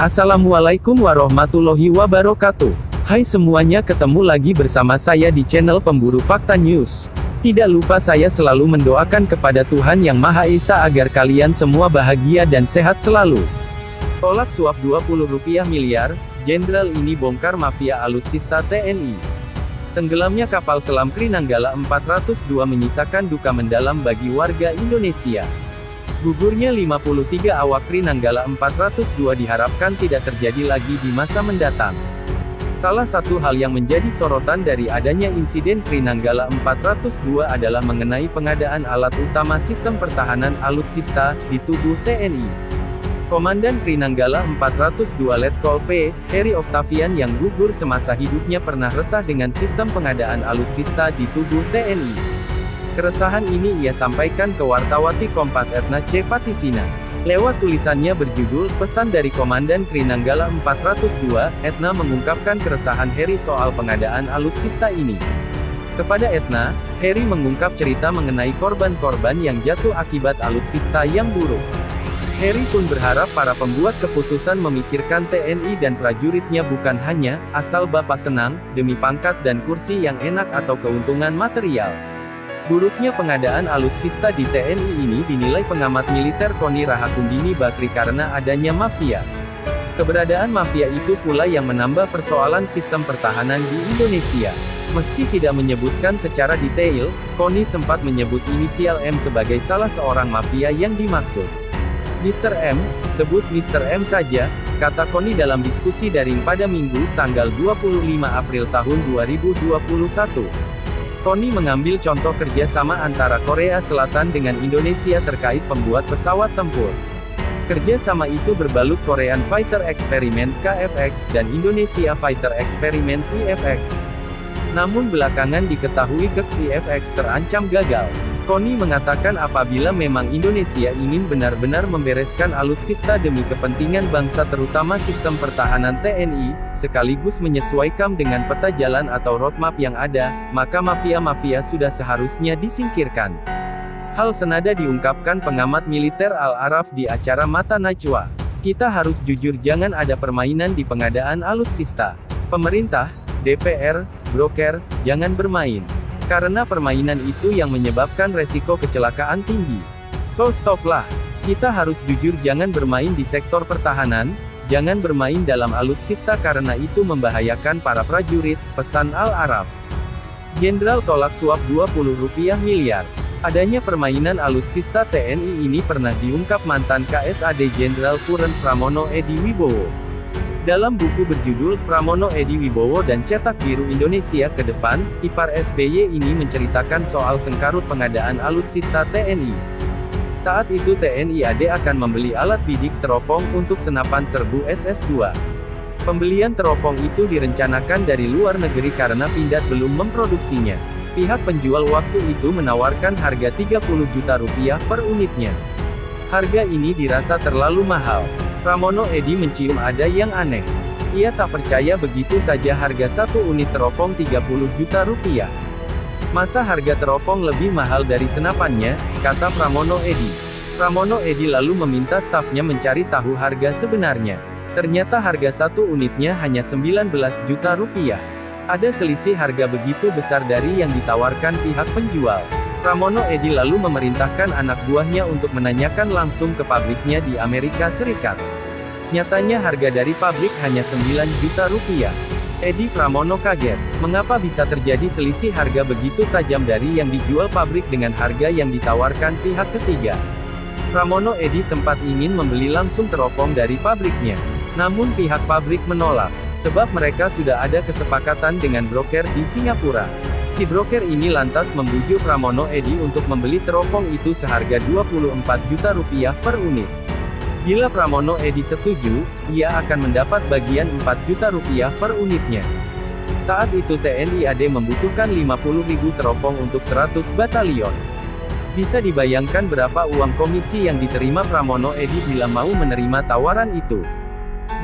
Assalamualaikum warahmatullahi wabarakatuh. Hai semuanya, ketemu lagi bersama saya di channel Pemburu Fakta News. Tidak lupa saya selalu mendoakan kepada Tuhan Yang Maha Esa agar kalian semua bahagia dan sehat selalu. Tolak suap 20 rupiah miliar, Jenderal ini bongkar mafia alutsista TNI. Tenggelamnya kapal selam Krinanggala 402 menyisakan duka mendalam bagi warga Indonesia. Gugurnya 53 awak Krinanggala 402 diharapkan tidak terjadi lagi di masa mendatang. Salah satu hal yang menjadi sorotan dari adanya insiden Krinanggala 402 adalah mengenai pengadaan alat utama sistem pertahanan alutsista di tubuh TNI. Komandan Krinanggala 402 Letkol P. Heri Oktavian yang gugur semasa hidupnya pernah resah dengan sistem pengadaan alutsista di tubuh TNI. Keresahan ini ia sampaikan ke wartawati Kompas Etna C. Patisina. Lewat tulisannya berjudul, Pesan dari Komandan Krinanggala 402, Etna mengungkapkan keresahan Heri soal pengadaan alutsista ini. Kepada Etna, Heri mengungkap cerita mengenai korban-korban yang jatuh akibat alutsista yang buruk. Heri pun berharap para pembuat keputusan memikirkan TNI dan prajuritnya bukan hanya, asal bapak senang, demi pangkat dan kursi yang enak atau keuntungan material. Buruknya pengadaan alutsista di TNI ini dinilai pengamat militer Koni Rahakundini Bakri karena adanya mafia. Keberadaan mafia itu pula yang menambah persoalan sistem pertahanan di Indonesia. Meski tidak menyebutkan secara detail, Koni sempat menyebut inisial M sebagai salah seorang mafia yang dimaksud. Mr. M, sebut Mr. M saja, kata Koni dalam diskusi daring pada Minggu, tanggal 25 April tahun 2021. Koni mengambil contoh kerjasama antara Korea Selatan dengan Indonesia terkait pembuat pesawat tempur. Kerjasama itu berbalut Korean Fighter Experiment (KFX) dan Indonesia Fighter Experiment (IFX). Namun belakangan diketahui IFX terancam gagal. Koni mengatakan apabila memang Indonesia ingin benar-benar membereskan alutsista demi kepentingan bangsa terutama sistem pertahanan TNI, sekaligus menyesuaikan dengan peta jalan atau roadmap yang ada, maka mafia-mafia sudah seharusnya disingkirkan. Hal senada diungkapkan pengamat militer Al-Araf di acara Mata Najwa. Kita harus jujur, jangan ada permainan di pengadaan alutsista. Pemerintah, DPR, broker, jangan bermain. Karena permainan itu yang menyebabkan resiko kecelakaan tinggi. So stoplah. Kita harus jujur, jangan bermain di sektor pertahanan, jangan bermain dalam alutsista karena itu membahayakan para prajurit, pesan Al-Araf. Jenderal tolak suap 20 rupiah miliar. Adanya permainan alutsista TNI ini pernah diungkap mantan KSAD Jenderal Purn Pramono Edi Wibowo. Dalam buku berjudul, Pramono Edi Wibowo dan Cetak Biru Indonesia ke Depan, ipar SBY ini menceritakan soal sengkarut pengadaan alutsista TNI. Saat itu TNI AD akan membeli alat bidik teropong untuk senapan serbu SS-2. Pembelian teropong itu direncanakan dari luar negeri karena Pindad belum memproduksinya. Pihak penjual waktu itu menawarkan harga 30 juta rupiah per unitnya. Harga ini dirasa terlalu mahal. Pramono Edi mencium ada yang aneh. Ia tak percaya begitu saja harga satu unit teropong 30 juta rupiah. Masa harga teropong lebih mahal dari senapannya, kata Pramono Edi. Pramono Edi lalu meminta stafnya mencari tahu harga sebenarnya. Ternyata harga satu unitnya hanya 19 juta rupiah. Ada selisih harga begitu besar dari yang ditawarkan pihak penjual. Pramono Edi lalu memerintahkan anak buahnya untuk menanyakan langsung ke pabriknya di Amerika Serikat. Nyatanya harga dari pabrik hanya 9 juta rupiah. Edi Pramono kaget. Mengapa bisa terjadi selisih harga begitu tajam dari yang dijual pabrik dengan harga yang ditawarkan pihak ketiga? Pramono Edi sempat ingin membeli langsung teropong dari pabriknya. Namun pihak pabrik menolak, sebab mereka sudah ada kesepakatan dengan broker di Singapura. Si broker ini lantas membujuk Pramono Edi untuk membeli teropong itu seharga 24 juta rupiah per unit. Bila Pramono Edi setuju, ia akan mendapat bagian 4 juta rupiah per unitnya. Saat itu TNI AD membutuhkan 50.000 teropong untuk 100 batalion. Bisa dibayangkan berapa uang komisi yang diterima Pramono Edi bila mau menerima tawaran itu.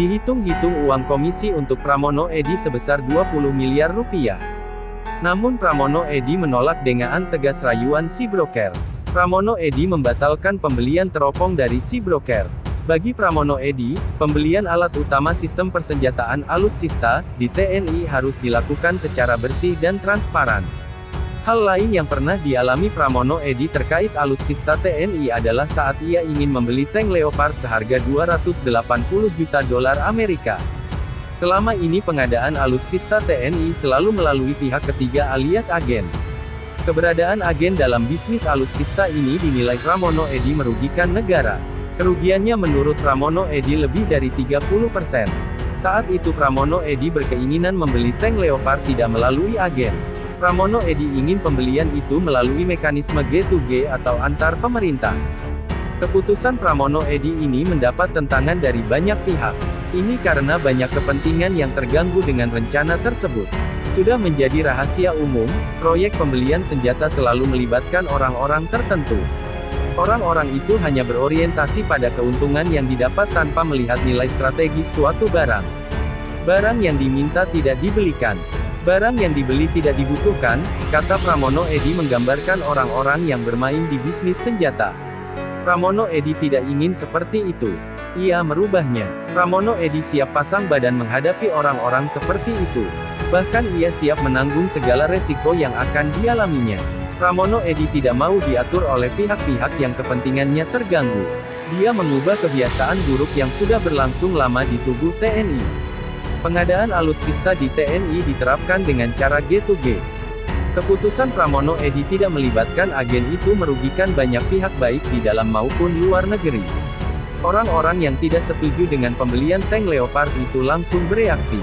Dihitung-hitung uang komisi untuk Pramono Edi sebesar 20 miliar rupiah. Namun Pramono Edi menolak dengan tegas rayuan si broker. Pramono Edi membatalkan pembelian teropong dari si broker. Bagi Pramono Edi, pembelian alat utama sistem persenjataan alutsista di TNI harus dilakukan secara bersih dan transparan. Hal lain yang pernah dialami Pramono Edi terkait alutsista TNI adalah saat ia ingin membeli tank Leopard seharga 280 juta dolar Amerika. Selama ini pengadaan alutsista TNI selalu melalui pihak ketiga alias agen. Keberadaan agen dalam bisnis alutsista ini dinilai Pramono Edi merugikan negara. Kerugiannya menurut Pramono Edi lebih dari 30%. Saat itu Pramono Edi berkeinginan membeli tank Leopard tidak melalui agen. Pramono Edi ingin pembelian itu melalui mekanisme G2G atau antar pemerintah. Keputusan Pramono Edi ini mendapat tentangan dari banyak pihak. Ini karena banyak kepentingan yang terganggu dengan rencana tersebut. Sudah menjadi rahasia umum, proyek pembelian senjata selalu melibatkan orang-orang tertentu. Orang-orang itu hanya berorientasi pada keuntungan yang didapat tanpa melihat nilai strategis suatu barang. Barang yang diminta tidak dibelikan. Barang yang dibeli tidak dibutuhkan, kata Pramono Edi menggambarkan orang-orang yang bermain di bisnis senjata. Pramono Edi tidak ingin seperti itu. Ia merubahnya. Pramono Edi siap pasang badan menghadapi orang-orang seperti itu. Bahkan ia siap menanggung segala resiko yang akan dialaminya. Pramono Edi tidak mau diatur oleh pihak-pihak yang kepentingannya terganggu. Dia mengubah kebiasaan buruk yang sudah berlangsung lama di tubuh TNI. Pengadaan alutsista di TNI diterapkan dengan cara G2G. Keputusan Pramono Edi tidak melibatkan agen itu merugikan banyak pihak baik di dalam maupun luar negeri. Orang-orang yang tidak setuju dengan pembelian tank Leopard itu langsung bereaksi.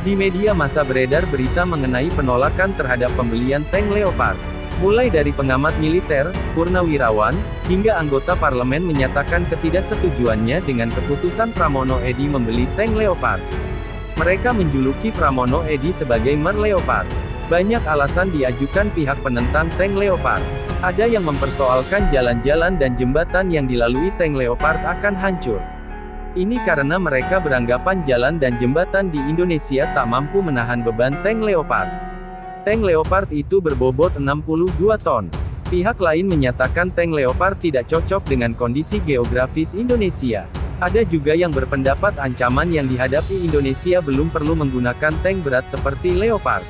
Di media massa beredar berita mengenai penolakan terhadap pembelian tank Leopard. Mulai dari pengamat militer, purnawirawan, hingga anggota parlemen menyatakan ketidaksetujuannya dengan keputusan Pramono Edi membeli tank Leopard. Mereka menjuluki Pramono Edi sebagai Mer Leopard. Banyak alasan diajukan pihak penentang tank Leopard. Ada yang mempersoalkan jalan-jalan dan jembatan yang dilalui tank Leopard akan hancur. Ini karena mereka beranggapan jalan dan jembatan di Indonesia tak mampu menahan beban tank Leopard. Tank Leopard itu berbobot 62 ton. Pihak lain menyatakan tank Leopard tidak cocok dengan kondisi geografis Indonesia. Ada juga yang berpendapat ancaman yang dihadapi Indonesia belum perlu menggunakan tank berat seperti Leopard.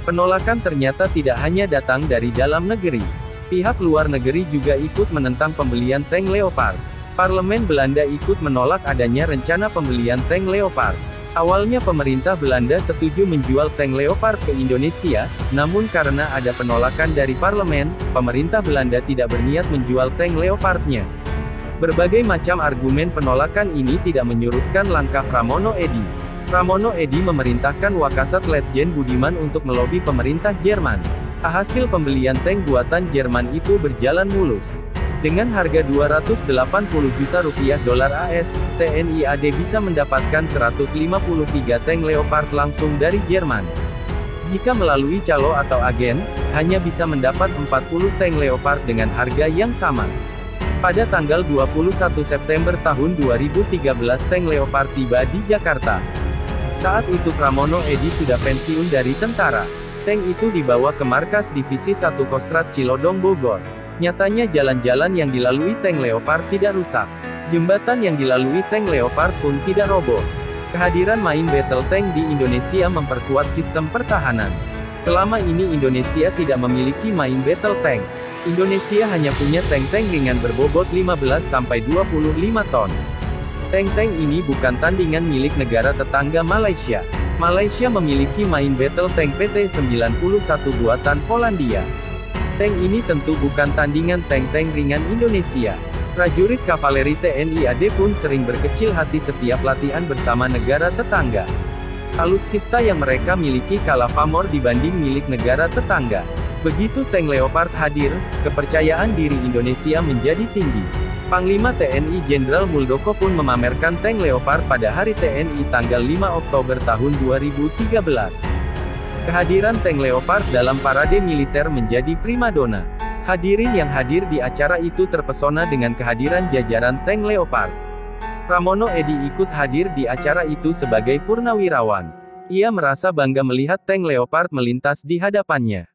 Penolakan ternyata tidak hanya datang dari dalam negeri. Pihak luar negeri juga ikut menentang pembelian tank Leopard. Parlemen Belanda ikut menolak adanya rencana pembelian tank Leopard. Awalnya pemerintah Belanda setuju menjual tank Leopard ke Indonesia, namun karena ada penolakan dari parlemen, pemerintah Belanda tidak berniat menjual tank Leopardnya. Berbagai macam argumen penolakan ini tidak menyurutkan langkah Pramono Edi. Pramono Edi memerintahkan Wakasat Letjen Budiman untuk melobi pemerintah Jerman. Hasil pembelian tank buatan Jerman itu berjalan mulus. Dengan harga 280 juta rupiah dolar AS, TNI AD bisa mendapatkan 153 tank Leopard langsung dari Jerman. Jika melalui calo atau agen, hanya bisa mendapat 40 tank Leopard dengan harga yang sama. Pada tanggal 21 September tahun 2013 tank Leopard tiba di Jakarta. Saat itu Pramono Edi sudah pensiun dari tentara. Tank itu dibawa ke markas Divisi 1 Kostrad Cilodong Bogor. Nyatanya jalan-jalan yang dilalui tank Leopard tidak rusak. Jembatan yang dilalui tank Leopard pun tidak roboh. Kehadiran main battle tank di Indonesia memperkuat sistem pertahanan. Selama ini Indonesia tidak memiliki main battle tank. Indonesia hanya punya tank-tank ringan berbobot 15-25 ton. Tank-tank ini bukan tandingan milik negara tetangga Malaysia. Malaysia memiliki main battle tank PT-91 buatan Polandia. Tank ini tentu bukan tandingan tank-tank ringan Indonesia. Prajurit kavaleri TNI AD pun sering berkecil hati setiap latihan bersama negara tetangga. Alutsista yang mereka miliki kalah pamor dibanding milik negara tetangga. Begitu tank Leopard hadir, kepercayaan diri Indonesia menjadi tinggi. Panglima TNI Jenderal Muldoko pun memamerkan tank Leopard pada Hari TNI tanggal 5 Oktober tahun 2013. Kehadiran tank Leopard dalam parade militer menjadi primadona. Hadirin yang hadir di acara itu terpesona dengan kehadiran jajaran tank Leopard. Pramono Edi ikut hadir di acara itu sebagai purnawirawan. Ia merasa bangga melihat tank Leopard melintas di hadapannya.